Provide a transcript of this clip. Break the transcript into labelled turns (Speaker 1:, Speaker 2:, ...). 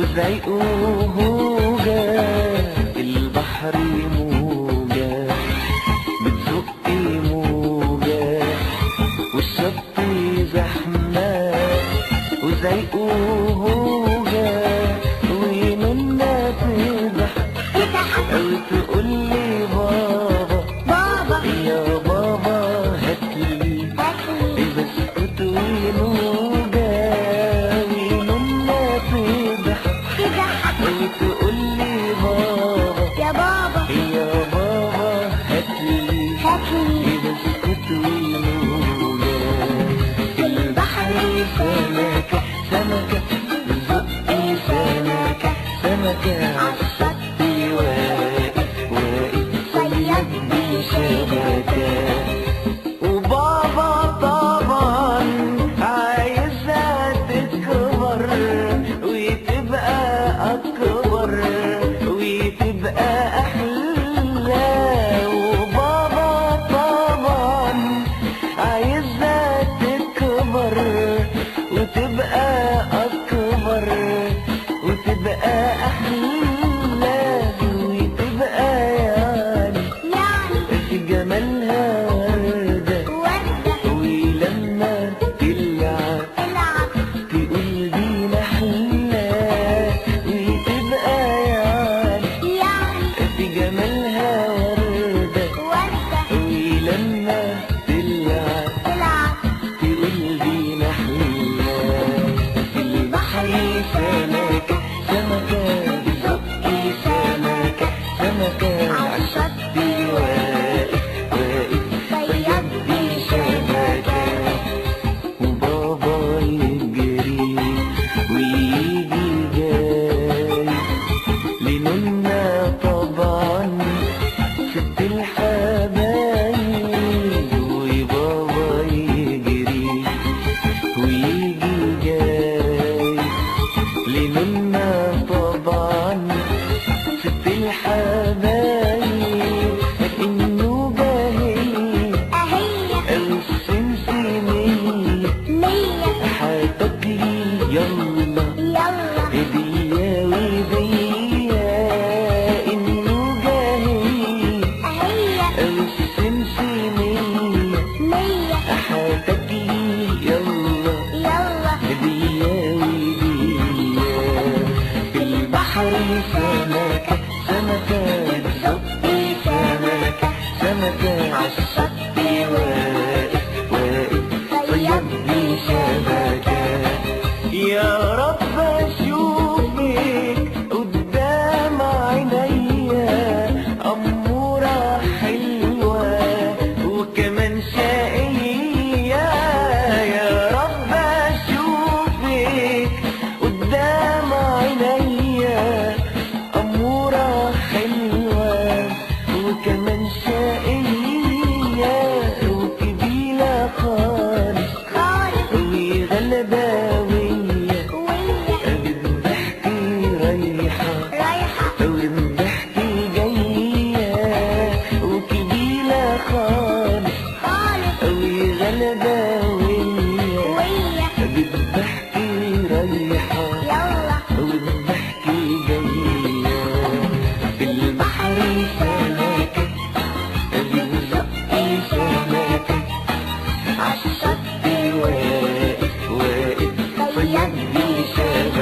Speaker 1: وزيقه هوجة، البحر موجة بتزق موجة، والشط زحمة وزيقه هوجة، ومنا تضحك أو تقولي بابا بابا يا بابا هاتلي بسكوت ونوجة، ومنا تضحك أو تقولي بابا يا بابا يا بابا هاتلي بسكوت ونوجة. في البحر سمكة سمكة بتزقي سمكة سمكة عالشط واقف واقف صياد بشبكة، وبابا طبعا عايزها تكبر وتبقى أكبر وتبقى أحلى، وبابا طبعا عايزها تكبر وتبقى أكبر وتبقى أحلى وتبقى يعني في جمالها وردة، ولما تلعب تقول دي نحلة وتبقى يعني في جمالها وردة، ولما تلعب تقول دي نحلة. في البحر سمكة سمكة بتزقي سمكة سمكة عالشط واقف واقف صياد بشبكة، وبابا يجري ويجي جاي لمنا طبعا ست الحبايب، وبابا يجري ويجي جاي لمنا طبعا ست الحبايب، إنه جاهل السمسمية هتاكلي يلا هدية وهدية، إنه جاهل السمسمية هتاكلي يلا هدية وهدية. في البحر سمكة سمكة بتزقي سمكة سمكة عالشط واقف واقف صياد بشبكة، يا رب أشوفك قدام عينيا أمورة حلوة وكمان شقية، يا رب أشوفك قدام عينيا أمورة حلوة وكمان شقية وكبيلة خالص وغلباوية بالضحك رايحة والضحك جاية، وكبيلة خالص وغلباوية بالضحك رايحة والضحك جاية. في البحر سمكة بتزقي سمكة عالشط واقف واقف صياد بشبكة.